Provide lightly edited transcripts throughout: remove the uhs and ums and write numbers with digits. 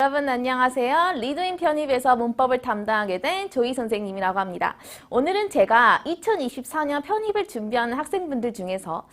여러분 안녕하세요. 리드인 편입에서 문법을 담당하게 된 조이 선생님이라고 합니다. 오늘은 제가 2024년 편입을 준비하는 학생분들 중에서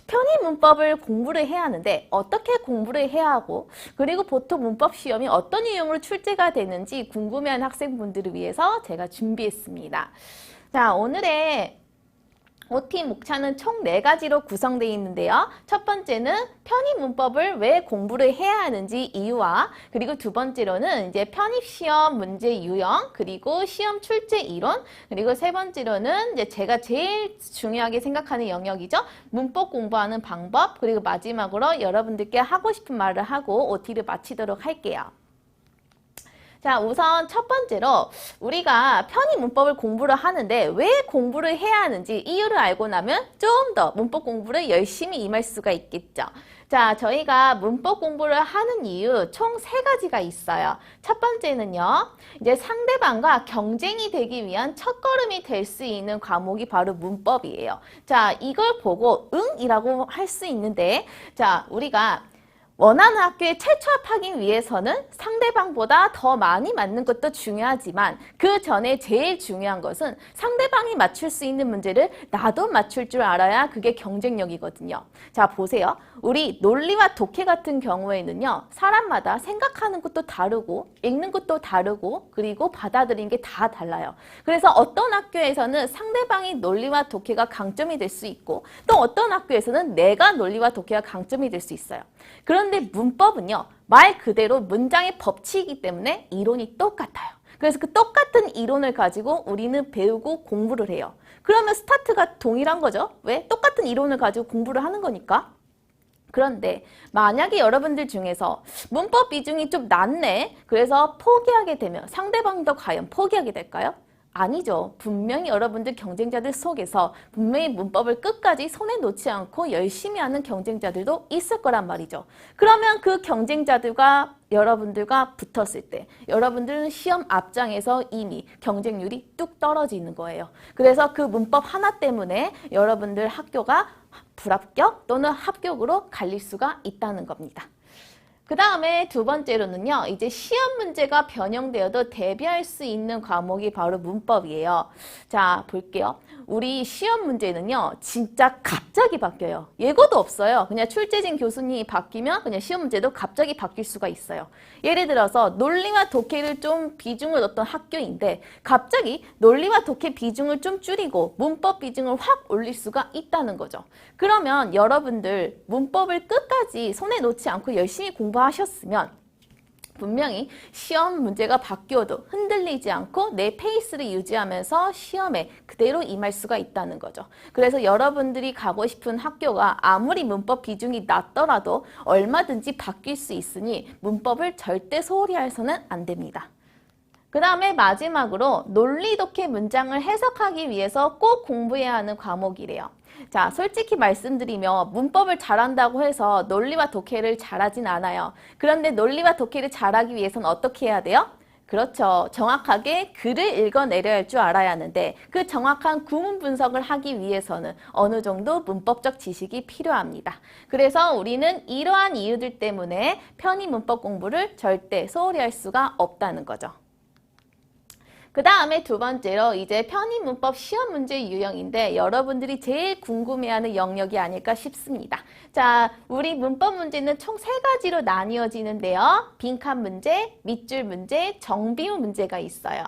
편입 문법을 공부를 해야 하는데 어떻게 공부를 해야 하고 그리고 보통 문법 시험이 어떤 유형으로 출제가 되는지 궁금해하는 학생분들을 위해서 제가 준비했습니다. 자, 오늘의 OT 목차는 총 4가지로 구성되어 있는데요. 첫 번째는 편입 문법을 왜 공부를 해야 하는지 이유와 그리고 두 번째로는 이제 편입 시험 문제 유형 그리고 시험 출제 이론 그리고 세 번째로는 이제 제가 제일 중요하게 생각하는 영역이죠. 문법 공부하는 방법 그리고 마지막으로 여러분들께 하고 싶은 말을 하고 OT를 마치도록 할게요. 자, 우선 첫 번째로 우리가 편입 문법을 공부를 하는데 왜 공부를 해야 하는지 이유를 알고 나면 좀 더 문법 공부를 열심히 임할 수가 있겠죠. 자, 저희가 문법 공부를 하는 이유 총 3가지가 있어요. 첫 번째는요, 이제 상대방과 경쟁이 되기 위한 첫걸음이 될 수 있는 과목이 바로 문법이에요. 자, 이걸 보고 응이라고 할 수 있는데, 자, 우리가 원하는 학교에 채취합하기 위해서는 상대방보다 더 많이 맞는 것도 중요하지만 그 전에 제일 중요한 것은 상대방이 맞출 수 있는 문제를 나도 맞출 줄 알아야 그게 경쟁력이거든요. 자, 보세요. 우리 논리와 독해 같은 경우에는요. 사람마다 생각하는 것도 다르고 읽는 것도 다르고 그리고 받아들이는 게 다 달라요. 그래서 어떤 학교에서는 상대방이 논리와 독해가 강점이 될 수 있고 또 어떤 학교에서는 내가 논리와 독해가 강점이 될 수 있어요. 그런데 문법은요, 말 그대로 문장의 법칙이기 때문에 이론이 똑같아요. 그래서 그 똑같은 이론을 가지고 우리는 배우고 공부를 해요. 그러면 스타트가 동일한 거죠. 왜? 똑같은 이론을 가지고 공부를 하는 거니까. 그런데 만약에 여러분들 중에서 문법 비중이 좀 낮네. 그래서 포기하게 되면 상대방도 과연 포기하게 될까요? 아니죠. 분명히 여러분들 경쟁자들 속에서 분명히 문법을 끝까지 손에 놓지 않고 열심히 하는 경쟁자들도 있을 거란 말이죠. 그러면 그 경쟁자들과 여러분들과 붙었을 때 여러분들은 시험 앞장에서 이미 경쟁률이 뚝 떨어지는 거예요. 그래서 그 문법 하나 때문에 여러분들 학교가 불합격 또는 합격으로 갈릴 수가 있다는 겁니다. 그 다음에 두 번째로는요, 이제 시험 문제가 변형되어도 대비할 수 있는 과목이 바로 문법이에요. 자, 볼게요. 우리 시험 문제는요, 진짜 갑자기 바뀌어요. 예고도 없어요. 그냥 출제진 교수님이 바뀌면 그냥 시험 문제도 갑자기 바뀔 수가 있어요. 예를 들어서 논리와 독해를 좀 비중을 넣었던 학교인데 갑자기 논리와 독해 비중을 좀 줄이고 문법 비중을 확 올릴 수가 있다는 거죠. 그러면 여러분들 문법을 끝까지 손에 놓지 않고 열심히 공부하셨으면 분명히 시험 문제가 바뀌어도 흔들리지 않고 내 페이스를 유지하면서 시험에 그대로 임할 수가 있다는 거죠. 그래서 여러분들이 가고 싶은 학교가 아무리 문법 비중이 낮더라도 얼마든지 바뀔 수 있으니 문법을 절대 소홀히 해서는 안 됩니다. 그 다음에 마지막으로 논리 독해 문장을 해석하기 위해서 꼭 공부해야 하는 과목이래요. 자, 솔직히 말씀드리면 문법을 잘한다고 해서 논리와 독해를 잘하진 않아요. 그런데 논리와 독해를 잘하기 위해서는 어떻게 해야 돼요? 그렇죠. 정확하게 글을 읽어내려야 할 줄 알아야 하는데 그 정확한 구문 분석을 하기 위해서는 어느 정도 문법적 지식이 필요합니다. 그래서 우리는 이러한 이유들 때문에 편입 문법 공부를 절대 소홀히 할 수가 없다는 거죠. 그 다음에 두 번째로 이제 편입 문법 시험 문제 유형인데 여러분들이 제일 궁금해하는 영역이 아닐까 싶습니다. 자, 우리 문법 문제는 총 3가지로 나뉘어지는데요. 빈칸 문제, 밑줄 문제, 정비문 문제가 있어요.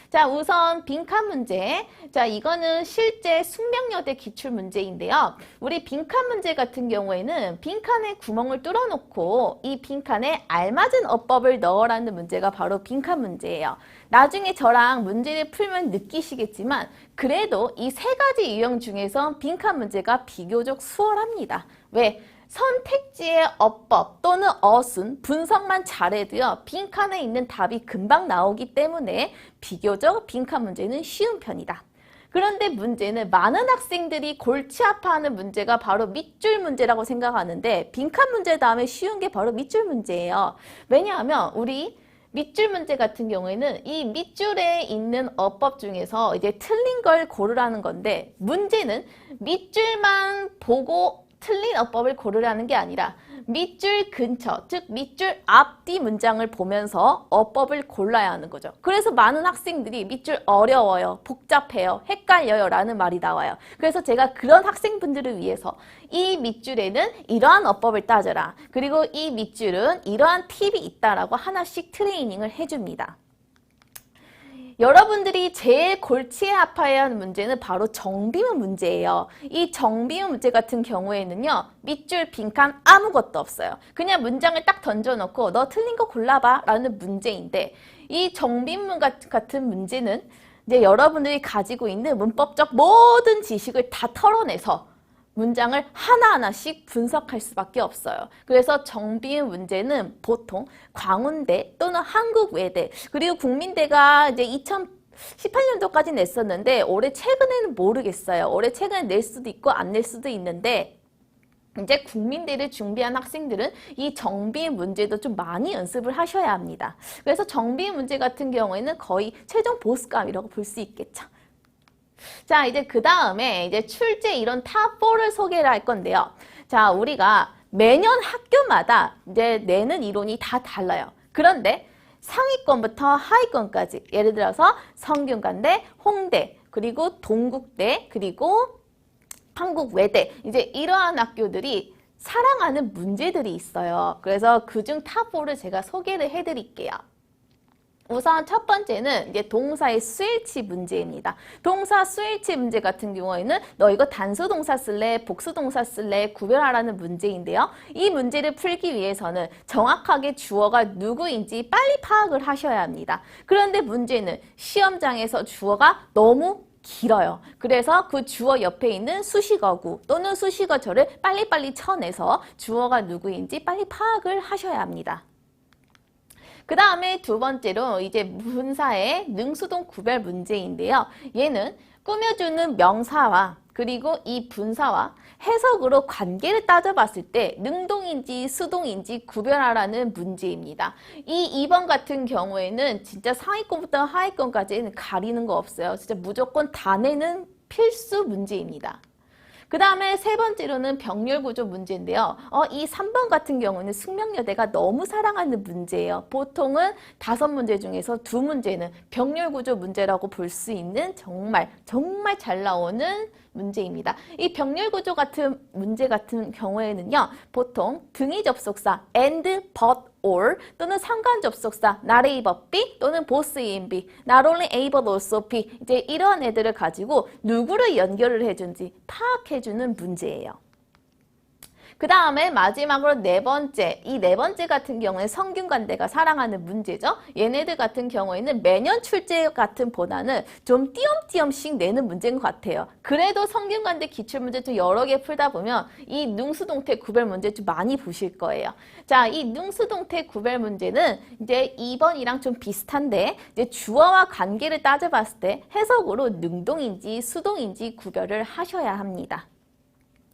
자, 우선 빈칸 문제. 자, 이거는 실제 숙명여대 기출 문제인데요. 우리 빈칸 문제 같은 경우에는 빈칸에 구멍을 뚫어놓고 이 빈칸에 알맞은 어법을 넣으라는 문제가 바로 빈칸 문제예요. 나중에 저랑 문제를 풀면 느끼시겠지만 그래도 이 3가지 유형 중에서 빈칸 문제가 비교적 수월합니다. 왜? 선택지의 어법 또는 어순, 분석만 잘해도요. 빈칸에 있는 답이 금방 나오기 때문에 비교적 빈칸 문제는 쉬운 편이다. 그런데 문제는 많은 학생들이 골치 아파하는 문제가 바로 밑줄 문제라고 생각하는데 빈칸 문제 다음에 쉬운 게 바로 밑줄 문제예요. 왜냐하면 우리 밑줄 문제 같은 경우에는 이 밑줄에 있는 어법 중에서 이제 틀린 걸 고르라는 건데 문제는 밑줄만 보고 틀린 어법을 고르라는 게 아니라 밑줄 근처, 즉 밑줄 앞뒤 문장을 보면서 어법을 골라야 하는 거죠. 그래서 많은 학생들이 밑줄 어려워요, 복잡해요, 헷갈려요 라는 말이 나와요. 그래서 제가 그런 학생분들을 위해서 이 밑줄에는 이러한 어법을 따져라. 그리고 이 밑줄은 이러한 팁이 있다라고 하나씩 트레이닝을 해줍니다. 여러분들이 제일 골치에 아파해야 하는 문제는 바로 정비문 문제예요. 이 정비문 문제 같은 경우에는요, 밑줄 빈칸 아무것도 없어요. 그냥 문장을 딱 던져놓고 너 틀린 거 골라봐 라는 문제인데, 이 정비문 같은 문제는 이제 여러분들이 가지고 있는 문법적 모든 지식을 다 털어내서 문장을 하나하나씩 분석할 수밖에 없어요. 그래서 정비문 문제는 보통 광운대 또는 한국외대, 그리고 국민대가 이제 2018년도까지 냈었는데 올해 최근에는 모르겠어요. 올해 최근에 낼 수도 있고 안 낼 수도 있는데, 이제 국민대를 준비한 학생들은 이 정비문 문제도 좀 많이 연습을 하셔야 합니다. 그래서 정비문 문제 같은 경우에는 거의 최종 보스감이라고 볼 수 있겠죠. 자, 이제 그 다음에 이제 출제 이론 탑4를 소개를 할 건데요. 자, 우리가 매년 학교마다 이제 내는 이론이 다 달라요. 그런데 상위권부터 하위권까지, 예를 들어서 성균관대, 홍대, 그리고 동국대, 그리고 한국외대, 이제 이러한 학교들이 사랑하는 문제들이 있어요. 그래서 그중 탑4를 제가 소개를 해드릴게요. 우선 첫 번째는 이제 동사의 수일치 문제입니다. 동사 수일치 문제 같은 경우에는 너 이거 단수동사 쓸래, 복수동사 쓸래 구별하라는 문제인데요. 이 문제를 풀기 위해서는 정확하게 주어가 누구인지 빨리 파악을 하셔야 합니다. 그런데 문제는 시험장에서 주어가 너무 길어요. 그래서 그 주어 옆에 있는 수식어구 또는 수식어절을 빨리빨리 쳐내서 주어가 누구인지 빨리 파악을 하셔야 합니다. 그 다음에 두 번째로 이제 분사의 능수동 구별 문제인데요. 얘는 꾸며주는 명사와 그리고 이 분사와 해석으로 관계를 따져봤을 때 능동인지 수동인지 구별하라는 문제입니다. 이 2번 같은 경우에는 진짜 상위권부터 하위권까지는 가리는 거 없어요. 진짜 무조건 다 내는 필수 문제입니다. 그 다음에 세 번째로는 병렬구조 문제인데요. 이 3번 같은 경우는 숙명여대가 너무 사랑하는 문제예요. 보통은 5문제 중에서 2문제는 병렬구조 문제라고 볼 수 있는 정말 잘 나오는 문제입니다. 이 병렬구조 같은 문제 같은 경우에는요, 보통 등위 접속사 and, but, or 또는 상관 접속사 not A but B 또는 both A and B, not only A but also B, 이제 이런 애들을 가지고 누구를 연결을 해준지 파악해주는 문제예요. 그 다음에 마지막으로 네 번째, 이 네 번째 같은 경우에 성균관대가 사랑하는 문제죠. 얘네들 같은 경우에는 매년 출제 같은 보다는 좀 띄엄띄엄씩 내는 문제인 것 같아요. 그래도 성균관대 기출문제 좀 여러 개 풀다 보면 이 능수동태 구별 문제 좀 많이 보실 거예요. 자, 이 능수동태 구별 문제는 이제 2번이랑 좀 비슷한데, 이제 주어와 관계를 따져봤을 때 해석으로 능동인지 수동인지 구별을 하셔야 합니다.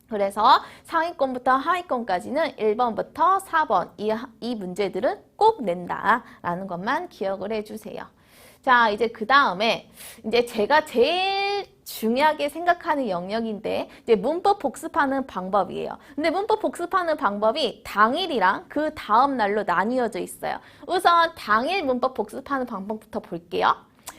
그래서 상위권부터 하위권까지는 1번부터 4번 이 문제들은 꼭 낸다라는 것만 기억을 해주세요. 자, 이제 그 다음에 이제 제가 제일 중요하게 생각하는 영역인데 이제 문법 복습하는 방법이에요. 근데 문법 복습하는 방법이 당일이랑 그 다음 날로 나뉘어져 있어요. 우선 당일 문법 복습하는 방법부터 볼게요.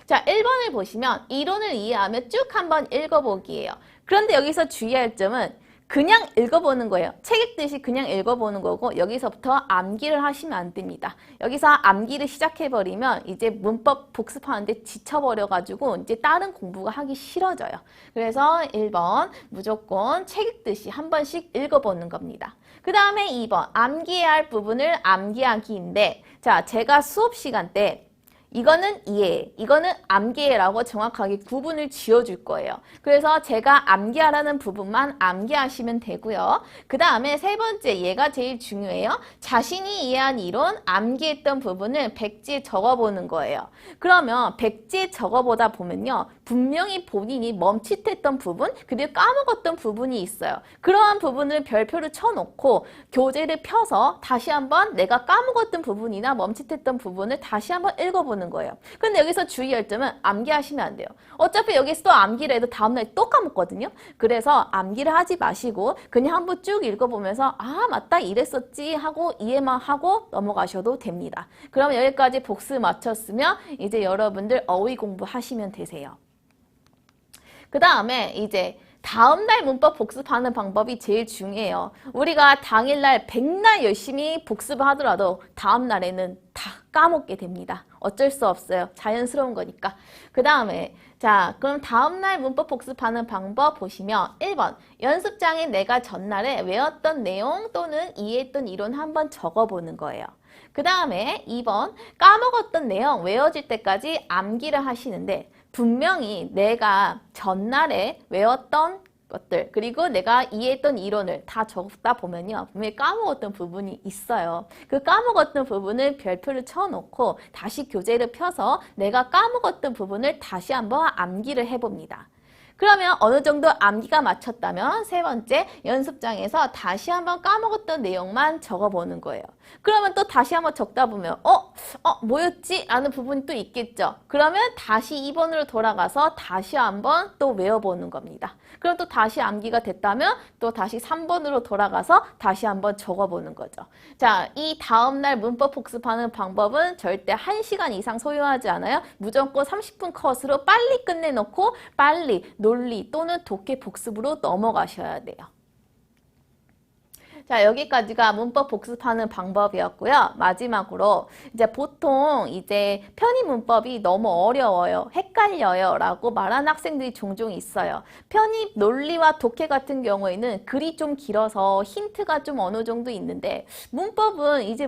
자, 1번을 보시면 이론을 이해하며 쭉 한번 읽어보기예요. 그런데 여기서 주의할 점은 그냥 읽어보는 거예요. 책 읽듯이 그냥 읽어보는 거고, 여기서부터 암기를 하시면 안 됩니다. 여기서 암기를 시작해버리면 이제 문법 복습하는데 지쳐버려가지고 이제 다른 공부가 하기 싫어져요. 그래서 1번 무조건 책 읽듯이 한 번씩 읽어보는 겁니다. 그 다음에 2번 암기해야 할 부분을 암기하기인데, 자, 제가 수업 시간 때 이거는 이해, 이거는 암기해라고 정확하게 구분을 지어줄 거예요. 그래서 제가 암기하라는 부분만 암기하시면 되고요. 그 다음에 세 번째, 얘가 제일 중요해요. 자신이 이해한 이론, 암기했던 부분을 백지에 적어보는 거예요. 그러면 백지에 적어보다 보면요, 분명히 본인이 멈칫했던 부분, 그리고 까먹었던 부분이 있어요. 그러한 부분을 별표를 쳐놓고 교재를 펴서 다시 한번 내가 까먹었던 부분이나 멈칫했던 부분을 다시 한번 읽어보는 적어보는 거예요. 근데 여기서 주의할 점은 암기하시면 안 돼요. 어차피 여기서 또 암기를 해도 다음날 또 까먹거든요. 그래서 암기를 하지 마시고 그냥 한번 쭉 읽어보면서 아 맞다 이랬었지 하고 이해만 하고 넘어가셔도 됩니다. 그럼 여기까지 복습 마쳤으면 이제 여러분들 어휘 공부하시면 되세요. 그 다음에 이제 다음날 문법 복습하는 방법이 제일 중요해요. 우리가 당일날 백날 열심히 복습을 하더라도 다음날에는 다 까먹게 됩니다. 어쩔 수 없어요. 자연스러운 거니까. 그 다음에 자 그럼 다음날 문법 복습하는 방법 보시면 1번 연습장에 내가 전날에 외웠던 내용 또는 이해했던 이론 한번 적어보는 거예요. 그 다음에 2번 까먹었던 내용 외워질 때까지 암기를 하시는데 분명히 내가 전날에 외웠던 것들 그리고 내가 이해했던 이론을 다 적다 보면요 분명히 까먹었던 부분이 있어요. 그 까먹었던 부분을 별표를 쳐놓고 다시 교재를 펴서 내가 까먹었던 부분을 다시 한번 암기를 해봅니다. 그러면 어느 정도 암기가 맞췄다면 세 번째 연습장에서 다시 한번 까먹었던 내용만 적어보는 거예요. 그러면 또 다시 한번 적다 보면 뭐였지? 라는 부분이 또 있겠죠. 그러면 다시 2번으로 돌아가서 다시 한번 또 외워보는 겁니다. 그럼 또 다시 암기가 됐다면 또 다시 3번으로 돌아가서 다시 한번 적어보는 거죠. 자, 이 다음날 문법 복습하는 방법은 절대 1시간 이상 소요하지 않아요. 무조건 30분 컷으로 빨리 끝내놓고 빨리 논리 또는 독해 복습으로 넘어가셔야 돼요. 자, 여기까지가 문법 복습하는 방법이었고요. 마지막으로 이제 보통 이제 편의 문법이 너무 어려워요. 헷갈려요. 라고 말하는 학생들이 종종 있어요. 편의 논리와 독해 같은 경우에는 글이 좀 길어서 힌트가 좀 어느 정도 있는데 문법은 이제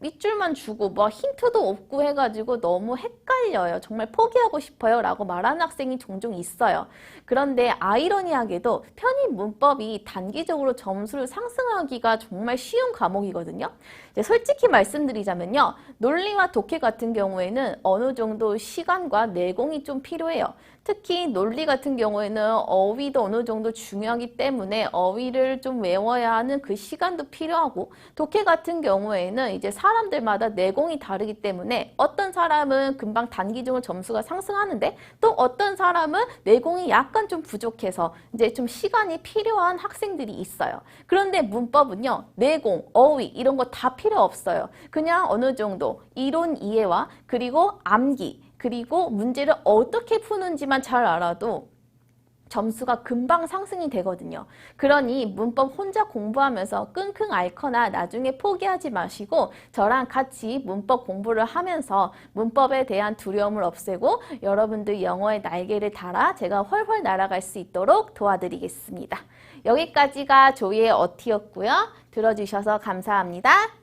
밑줄만 주고 힌트도 없고 해가지고 너무 헷갈려요. 정말 포기하고 싶어요. 라고 말하는 학생이 종종 있어요. 그런데 아이러니하게도 편의 문법이 단기적으로 점수를 상승하기가 정말 쉬운 과목이거든요. 이제 솔직히 말씀드리자면요. 논리와 독해 같은 경우에는 어느 정도 시간과 내공이 좀 필요해요. 특히 논리 같은 경우에는 어휘도 어느 정도 중요하기 때문에 어휘를 좀 외워야 하는 그 시간도 필요하고 독해 같은 경우에는 이제 사람들마다 내공이 다르기 때문에 어떤 사람은 금방 단기적으로 점수가 상승하는데 또 어떤 사람은 내공이 약간 좀 부족해서 이제 좀 시간이 필요한 학생들이 있어요. 그런데 문법은요. 내공, 어휘 이런 거 다 필요 없어요. 그냥 어느 정도 이론 이해와 그리고 암기 그리고 문제를 어떻게 푸는지만 잘 알아도 점수가 금방 상승이 되거든요. 그러니 문법 혼자 공부하면서 끙끙 앓거나 나중에 포기하지 마시고 저랑 같이 문법 공부를 하면서 문법에 대한 두려움을 없애고 여러분들 영어의 날개를 달아 제가 훨훨 날아갈 수 있도록 도와드리겠습니다. 여기까지가 조이의 어티였고요. 들어주셔서 감사합니다.